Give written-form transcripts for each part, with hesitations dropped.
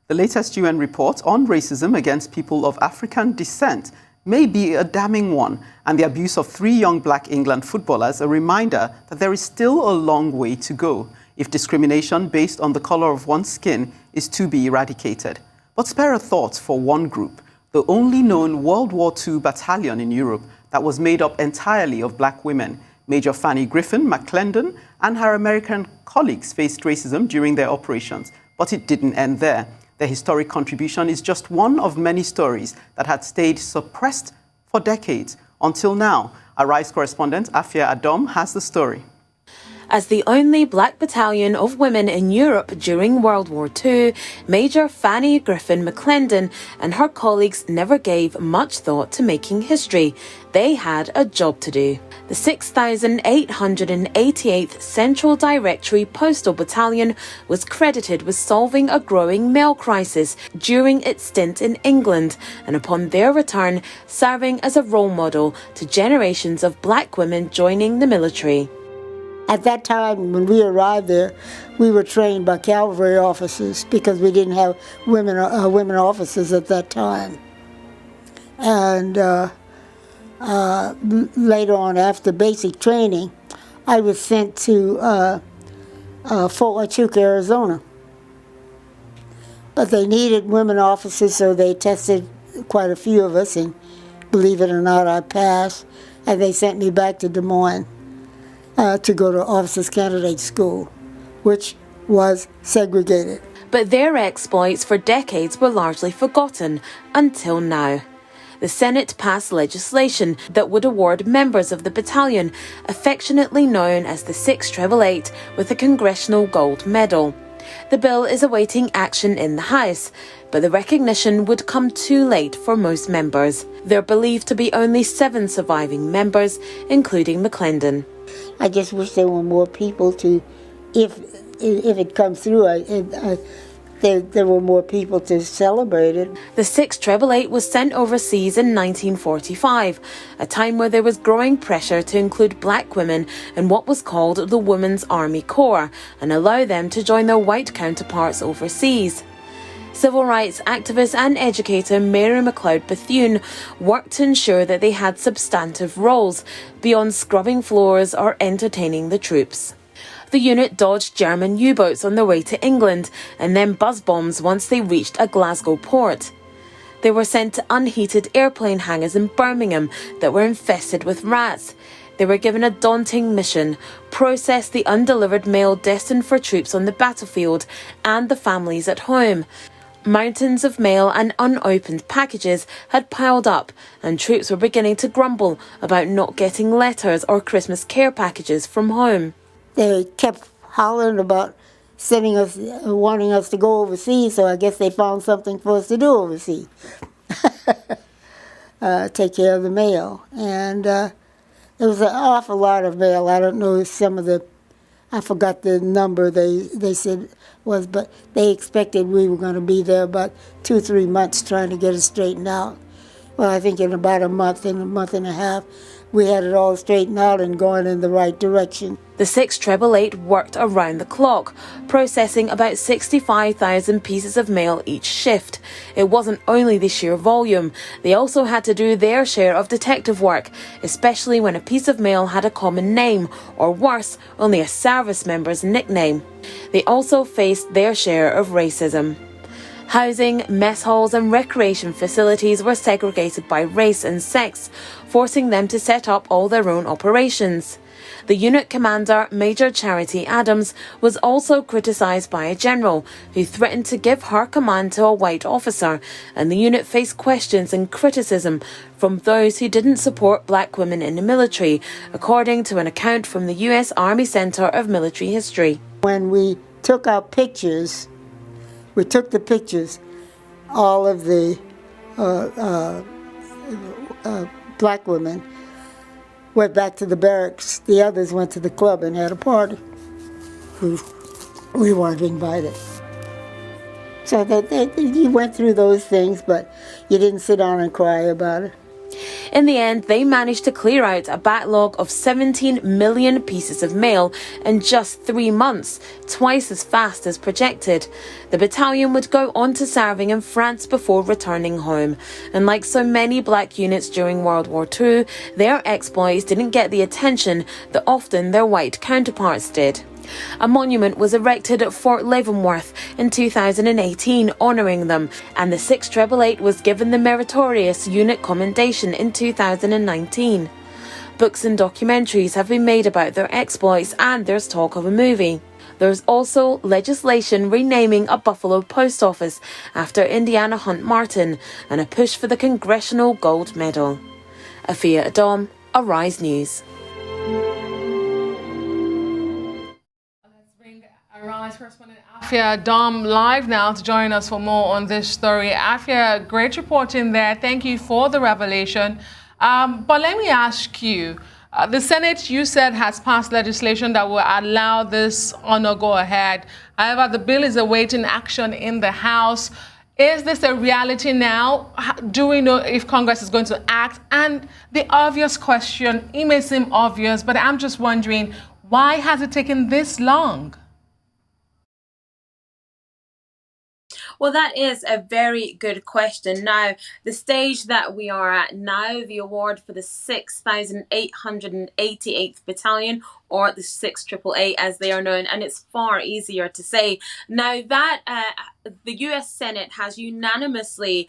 The latest UN report on racism against people of African descent may be a damning one, and the abuse of 3 young black England footballers a reminder that there is still a long way to go if discrimination based on the color of one's skin is to be eradicated. But spare a thought for one group, the only known World War II battalion in Europe that was made up entirely of black women. Major Fannie Griffin McClendon and her American colleagues faced racism during their operations, but it didn't end there. Their historic contribution is just one of many stories that had stayed suppressed for decades until now. Arise correspondent Afua Adom has the story. As the only black battalion of women in Europe during World War II, Major Fannie Griffin McClendon and her colleagues never gave much thought to making history. They had a job to do. The 6,888th Central Directory Postal Battalion was credited with solving a growing male crisis during its stint in England, and upon their return, serving as a role model to generations of black women joining the military. At that time, when we arrived there, we were trained by cavalry officers because we didn't have women officers at that time. And later on, after basic training, I was sent to Fort Huachuca, Arizona. But they needed women officers, so they tested quite a few of us, and believe it or not, I passed, and they sent me back to Des Moines. To go to Officers Candidate School, which was segregated. But their exploits for decades were largely forgotten until now. The Senate passed legislation that would award members of the battalion, affectionately known as the 688, with a Congressional Gold Medal. The bill is awaiting action in the House, but the recognition would come too late for most members. There are believed to be only 7 surviving members, including McClendon. I just wish there were more people to, if it comes through, there were more people to celebrate it. The 688 was sent overseas in 1945, a time where there was growing pressure to include black women in what was called the Women's Army Corps and allow them to join their white counterparts overseas. Civil rights activist and educator Mary McLeod Bethune worked to ensure that they had substantive roles beyond scrubbing floors or entertaining the troops. The unit dodged German U-boats on their way to England and then buzz bombs once they reached a Glasgow port. They were sent to unheated airplane hangars in Birmingham that were infested with rats. They were given a daunting mission: process the undelivered mail destined for troops on the battlefield and the families at home. Mountains of mail and unopened packages had piled up, and troops were beginning to grumble about not getting letters or Christmas care packages from home. They kept hollering about wanting us to go overseas, so I guess they found something for us to do overseas. Take care of the mail. And there was an awful lot of mail. I don't know I forgot the number they said was, but they expected we were going to be there about 2 or 3 months trying to get it straightened out. Well, I think in about a month and a half, we had it all straightened out and going in the right direction. The 688 worked around the clock, processing about 65,000 pieces of mail each shift. It wasn't only the sheer volume. They also had to do their share of detective work, especially when a piece of mail had a common name, or worse, only a service member's nickname. They also faced their share of racism. Housing, mess halls and recreation facilities were segregated by race and sex, forcing them to set up all their own operations. The unit commander, Major Charity Adams, was also criticised by a general who threatened to give her command to a white officer, and the unit faced questions and criticism from those who didn't support black women in the military, according to an account from the US Army Center of Military History. When we took our pictures, all of the black women went back to the barracks. The others went to the club and had a party. We weren't invited. So you went through those things, but you didn't sit down and cry about it. In the end, they managed to clear out a backlog of 17 million pieces of mail in just 3 months, twice as fast as projected. The battalion would go on to serving in France before returning home. And like so many black units during World War II, their exploits didn't get the attention that often their white counterparts did. A monument was erected at Fort Leavenworth in 2018 honouring them, and the 6888 was given the Meritorious Unit Commendation in 2019. Books and documentaries have been made about their exploits, and there's talk of a movie. There's also legislation renaming a Buffalo post office after Indiana Hunt Martin, and a push for the Congressional Gold Medal. Afua Adom, Arise News. Arise correspondent Afua Adom live now to join us for more on this story. Afua, great reporting there. Thank you for the revelation. But let me ask you, the Senate, you said, has passed legislation that will allow this honor go ahead. However, the bill is awaiting action in the House. Is this a reality now? Do we know if Congress is going to act? And the obvious question, it may seem obvious, but I'm just wondering, why has it taken this long? Well, that is a very good question. Now, the stage that we are at now, the award for the 6,888th Battalion, or the 6888 as they are known, and it's far easier to say. Now that the US Senate has unanimously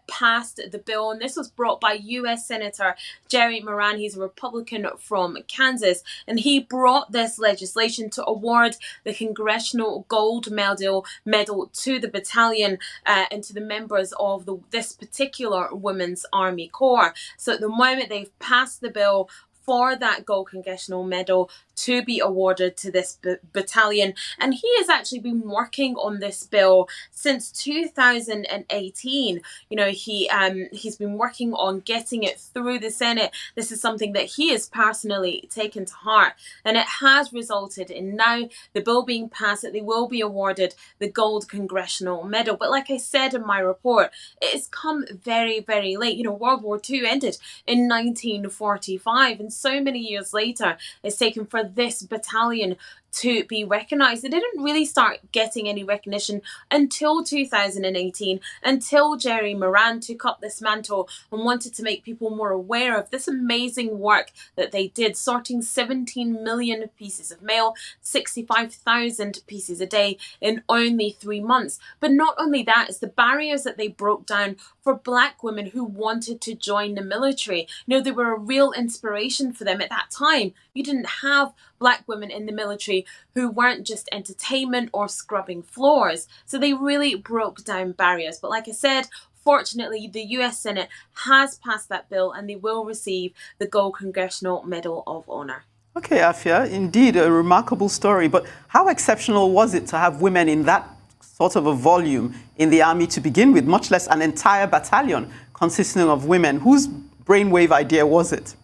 passed the bill, and this was brought by US Senator Jerry Moran. He's a Republican from Kansas, and he brought this legislation to award the Congressional Gold Medal to the battalion and to the members of this particular Women's Army Corps. So at the moment, they've passed the bill for that Gold Congressional Medal to be awarded to this battalion. And he has actually been working on this bill since 2018. You know, he's been working on getting it through the Senate. This is something that he has personally taken to heart. And it has resulted in now the bill being passed that they will be awarded the Gold Congressional Medal. But like I said in my report, it has come very, very late. You know, World War II ended in 1945, and so many years later, it's taken for this battalion to be recognised. They didn't really start getting any recognition until 2018, until Jerry Moran took up this mantle and wanted to make people more aware of this amazing work that they did, sorting 17 million pieces of mail, 65,000 pieces a day in only 3 months. But not only that, it's the barriers that they broke down for black women who wanted to join the military. You know, they were a real inspiration for them at that time. You didn't have black women in the military who weren't just entertainment or scrubbing floors. So they really broke down barriers. But like I said, fortunately, the US Senate has passed that bill, and they will receive the Gold Congressional Medal of Honor. Okay, Afua, indeed a remarkable story. But how exceptional was it to have women in that sort of a volume in the army to begin with, much less an entire battalion consisting of women? Whose brainwave idea was it?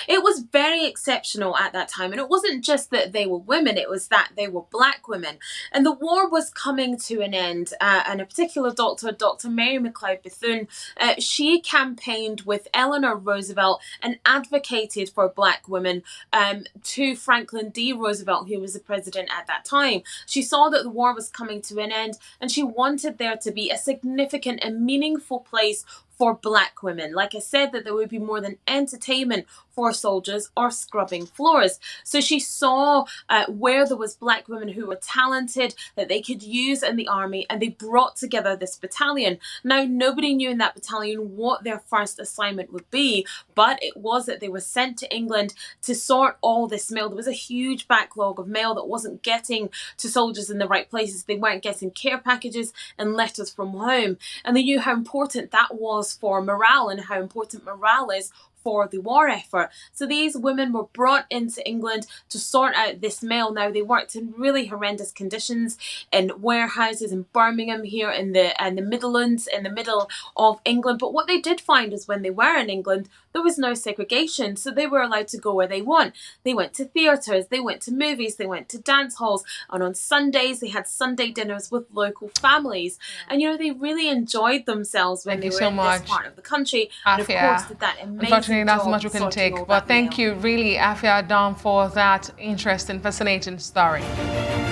It was very exceptional at that time. And it wasn't just that they were women, it was that they were black women. And the war was coming to an end. And a particular doctor, Dr. Mary McLeod Bethune, she campaigned with Eleanor Roosevelt and advocated for black women to Franklin D. Roosevelt, who was the president at that time. She saw that the war was coming to an end, and she wanted there to be a significant and meaningful place for black women. Like I said, that there would be more than entertainment for soldiers or scrubbing floors. So she saw where there was black women who were talented that they could use in the army, and they brought together this battalion. Now, nobody knew in that battalion what their first assignment would be, but it was that they were sent to England to sort all this mail. There was a huge backlog of mail that wasn't getting to soldiers in the right places. They weren't getting care packages and letters from home. And they knew how important that was for morale, and how important morale is for the war effort. So these women were brought into England to sort out this mail. Now, they worked in really horrendous conditions in warehouses in Birmingham, here in the Midlands, in the middle of England. But what they did find is when they were in England, there was no segregation, so they were allowed to go where they want. They went to theatres, they went to movies, they went to dance halls, and on Sundays they had Sunday dinners with local families. And you know, they really enjoyed themselves when they were in this part of the country. And of course, did that amazing Unfortunately, that's job much we can sorting take. all But that thank mail. you, really, Afua Adom, for that interesting, fascinating story.